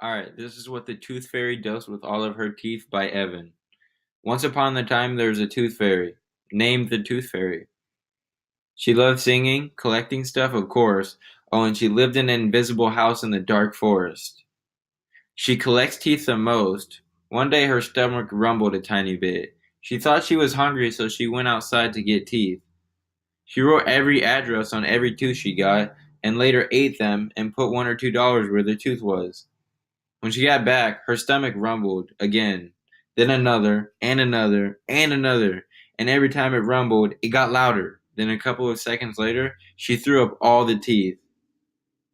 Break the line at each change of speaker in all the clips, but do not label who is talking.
Alright, this is what the Tooth Fairy does with all of her teeth by Evan. Once upon a time there was a Tooth Fairy, named the Tooth Fairy. She loved singing, collecting stuff, of course. Oh, and she lived in an invisible house in the dark forest. She collects teeth the most. One day her stomach rumbled a tiny bit. She thought she was hungry, so she went outside to get teeth. She wrote every address on every tooth she got, and later ate them and put $1 or $2 where the tooth was. When she got back, her stomach rumbled again, then another, and another, and another, and every time it rumbled, it got louder. Then a couple of seconds later, she threw up all the teeth.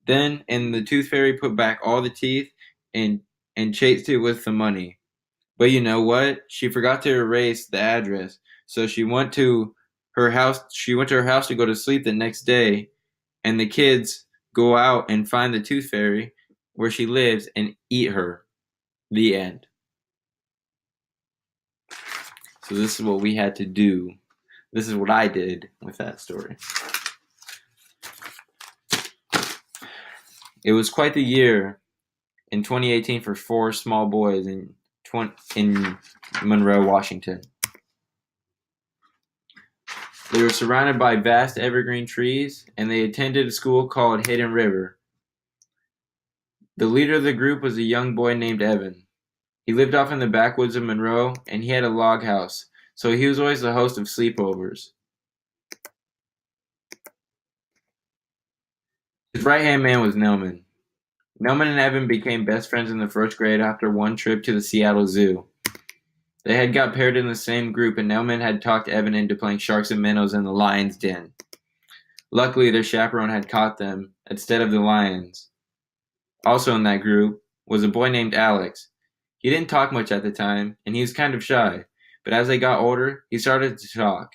And the Tooth Fairy put back all the teeth and chased it with the money. But you know what? She forgot to erase the address, so she went to her house. She went to her house to go to sleep the next day, and the kids go out and find the Tooth Fairy where she lives and eat her. The end. So this is what we had to do. This is what I did with that story. It was quite the year in 2018 for four small boys in Monroe, Washington. They were surrounded by vast evergreen trees, and they attended a school called Hidden River. The leader of the group was a young boy named Evan. He lived off in the backwoods of Monroe, and he had a log house, so he was always the host of sleepovers. His right-hand man was Nelman. Nelman and Evan became best friends in the first grade after one trip to the Seattle Zoo. They had got paired in the same group, and Nelman had talked Evan into playing sharks and minnows in the lion's den. Luckily, their chaperone had caught them instead of the lions. Also in that group was a boy named Alex. He didn't talk much at the time, and he was kind of shy, but as they got older, he started to talk.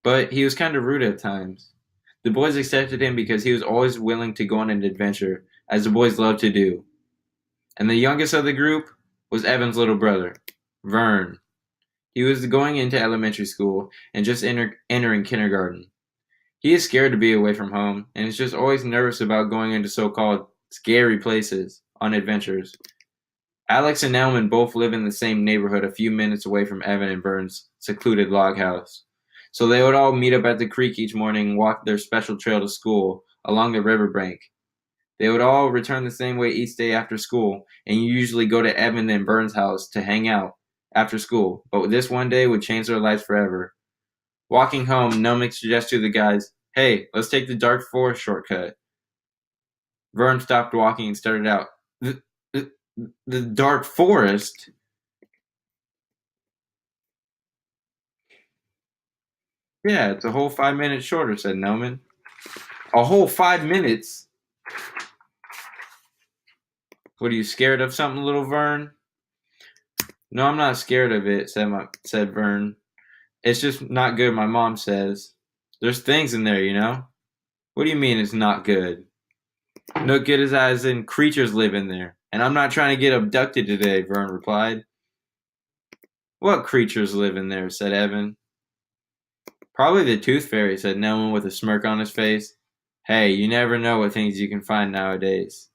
But he was kind of rude at times. The boys accepted him because he was always willing to go on an adventure, as the boys loved to do. And the youngest of the group was Evan's little brother, Vern. He was going into elementary school and just entering kindergarten. He is scared to be away from home and is just always nervous about going into so-called scary places on adventures. Alex and Nelman both live in the same neighborhood a few minutes away from Evan and Vern's secluded log house. So they would all meet up at the creek each morning and walk their special trail to school along the riverbank. They would all return the same way each day after school, and usually go to Evan and Vern's house to hang out after school. But this one day would change their lives forever. Walking home, Nelman suggests to the guys, "Hey, let's take the dark forest shortcut." Vern stopped walking and started out, The dark forest? Yeah, it's a whole 5 minutes shorter," said Nelman. "A whole 5 minutes? What, are you scared of something, little Vern?" "No, I'm not scared of it," said Vern. "It's just not good, my mom says. There's things in there, you know." "What do you mean it's not good?" "No good as in creatures live in there. And I'm not trying to get abducted today," Vern replied. "What creatures live in there?" said Evan. "Probably the Tooth Fairy," said Nelman with a smirk on his face. "Hey, you never know what things you can find nowadays."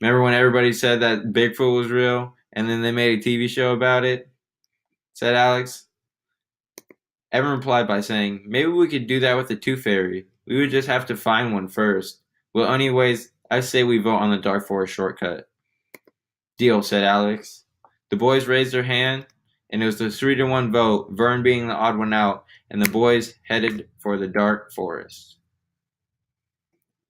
"Remember when everybody said that Bigfoot was real, and then they made a TV show about it?" said Alex. Evan replied by saying, "Maybe we could do that with the Tooth Fairy. We would just have to find one first. Well, anyways, I say we vote on the Dark Forest shortcut." "Deal," said Alex. The boys raised their hand, and it was a 3-1 vote, Vern being the odd one out, and the boys headed for the Dark Forest.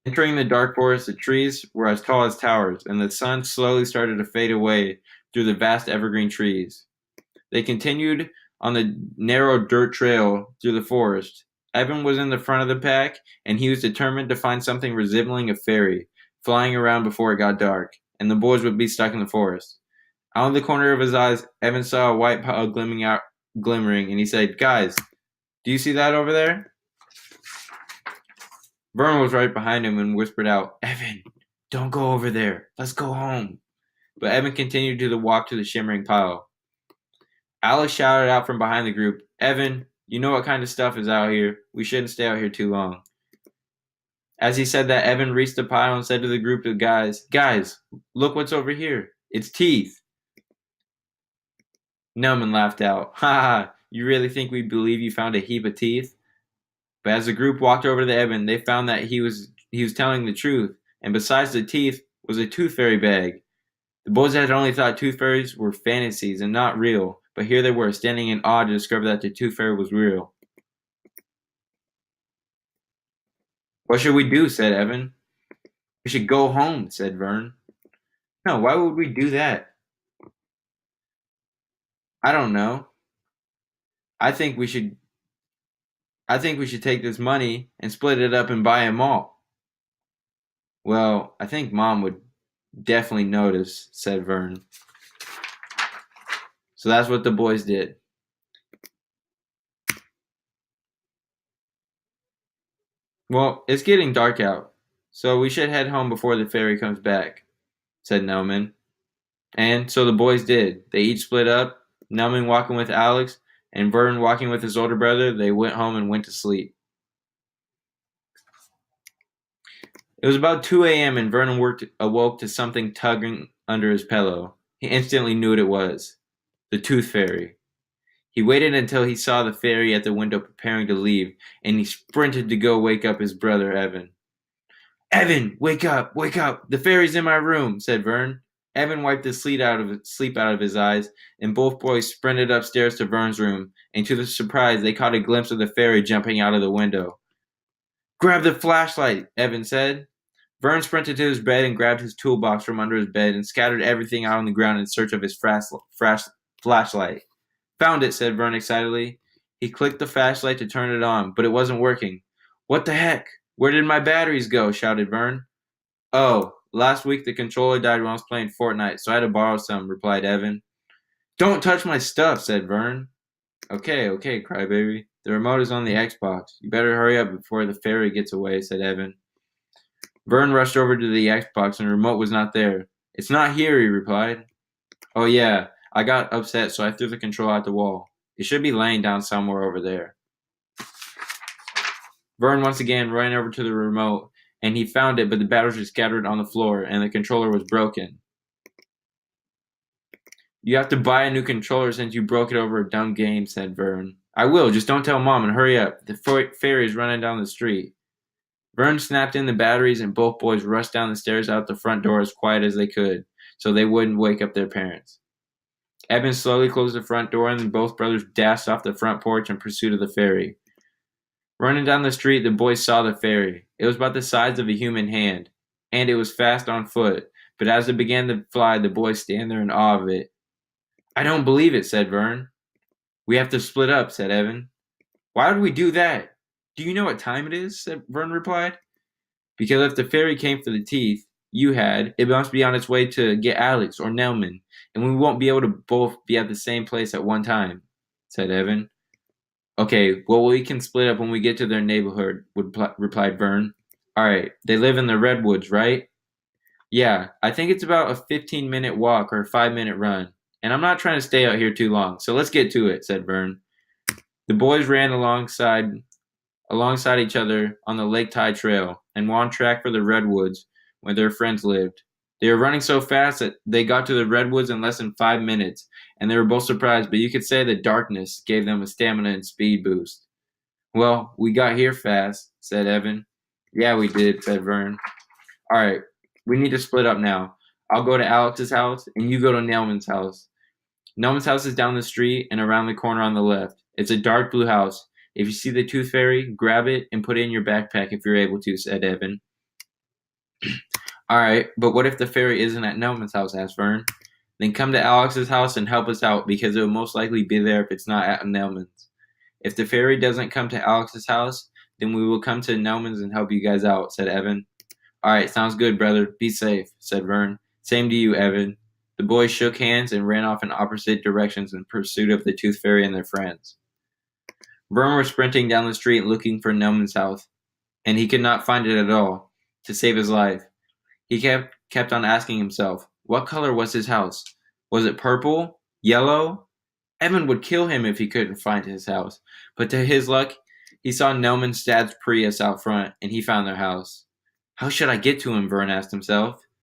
Entering the dark forest, the trees were as tall as towers, and the sun slowly started to fade away through the vast evergreen trees. They continued on the narrow dirt trail through the forest. Evan was in the front of the pack, and he was determined to find something resembling a fairy, flying around before it got dark, and the boys would be stuck in the forest. Out of the corner of his eyes, Evan saw a white pile glimmering, and he said, "Guys, do you see that over there?" Vern was right behind him and whispered out, "Evan, don't go over there. Let's go home." But Evan continued to the walk to the shimmering pile. Alex shouted out from behind the group, "Evan, you know what kind of stuff is out here. We shouldn't stay out here too long." As he said that, Evan reached the pile and said to the group of guys, "Guys, look what's over here. It's teeth." Nelman laughed out. "Ha ha, you really think we believe you found a heap of teeth?" But as the group walked over to Evan, they found that he was telling the truth, and besides the teeth was a tooth fairy bag. The boys had only thought tooth fairies were fantasies and not real, but here they were, standing in awe to discover that the tooth fairy was real. "What should we do?" said Evan. "We should go home," said Vern. "No, why would we do that?" "I don't know. I think we should take this money and split it up and buy a mall." "Well, I think Mom would definitely notice," said Vern. So that's what the boys did. "Well, it's getting dark out, so we should head home before the fairy comes back," said Nelman. And so the boys did. They each split up, Nelman walking with Alex, and Vern walking with his older brother. They went home and went to sleep. It was about 2 a.m. and Vernon awoke to something tugging under his pillow. He instantly knew what it was. The Tooth Fairy. He waited until he saw the fairy at the window preparing to leave, and he sprinted to go wake up his brother Evan. "Evan, wake up, wake up! The fairy's in my room," said Vern. Evan wiped the sleep out of his eyes, and both boys sprinted upstairs to Vern's room, and to their surprise they caught a glimpse of the fairy jumping out of the window. "Grab the flashlight," Evan said. Vern sprinted to his bed and grabbed his toolbox from under his bed and scattered everything out on the ground in search of his flashlight. "Found it," said Vern excitedly. He clicked the flashlight to turn it on, but it wasn't working. "What the heck? Where did my batteries go?" shouted Vern. "Oh, last week the controller died when I was playing Fortnite, so I had to borrow some," replied Evan. "Don't touch my stuff," said Vern. Okay, crybaby. "The remote is on the Xbox. You better hurry up before the fairy gets away," said Evan. Vern rushed over to the Xbox and the remote was not there. "It's not here," he replied. "Oh yeah, I got upset, so I threw the controller at the wall. It should be laying down somewhere over there." Vern once again ran over to the remote, and he found it, but the batteries were scattered on the floor, and the controller was broken. "You have to buy a new controller since you broke it over a dumb game," said Vern. "I will, just don't tell Mom and hurry up. The fairy is running down the street." Vern snapped in the batteries, and both boys rushed down the stairs out the front door as quiet as they could, so they wouldn't wake up their parents. Evan slowly closed the front door, and then both brothers dashed off the front porch in pursuit of the fairy. Running down the street, the boys saw the fairy. It was about the size of a human hand, and it was fast on foot, but as it began to fly, the boys stand there in awe of it. "I don't believe it," said Vern. "We have to split up," said Evan. "Why would we do that?" "Do you know what time it is?" Vern replied. "Because if the fairy came for the teeth you had, it must be on its way to get Alex or Nelman, and we won't be able to both be at the same place at one time," said Evan. "Okay, well, we can split up when we get to their neighborhood," replied Vern. "Alright, they live in the redwoods, right?" "Yeah, I think it's about a 15-minute walk or a 5-minute run, and I'm not trying to stay out here too long, so let's get to it," said Vern. The boys ran alongside each other on the Lake Tide Trail and were on track for the redwoods where their friends lived. They were running so fast that they got to the redwoods in less than 5 minutes, and they were both surprised, but you could say the darkness gave them a stamina and speed boost. "Well, we got here fast," said Evan. "Yeah, we did," said Vern. "Alright, we need to split up now. I'll go to Alex's house, and you go to Nelman's house. Nelman's house is down the street and around the corner on the left. It's a dark blue house. If you see the Tooth Fairy, grab it and put it in your backpack if you're able to," said Evan. "Alright, but what if the fairy isn't at Nelman's house?" asked Vern. "Then come to Alex's house and help us out, because it will most likely be there if it's not at Nelman's. If the fairy doesn't come to Alex's house, then we will come to Nelman's and help you guys out," said Evan. "Alright, sounds good, brother. Be safe," said Vern. "Same to you, Evan." The boys shook hands and ran off in opposite directions in pursuit of the Tooth Fairy and their friends. Vern was sprinting down the street looking for Nelman's house, and he could not find it at all. To save his life, he kept on asking himself, what color was his house? Was it purple? Yellow? Evan would kill him if he couldn't find his house. But to his luck, he saw Nelman's dad's Prius out front, and he found their house. How should I get to him? Vern asked himself.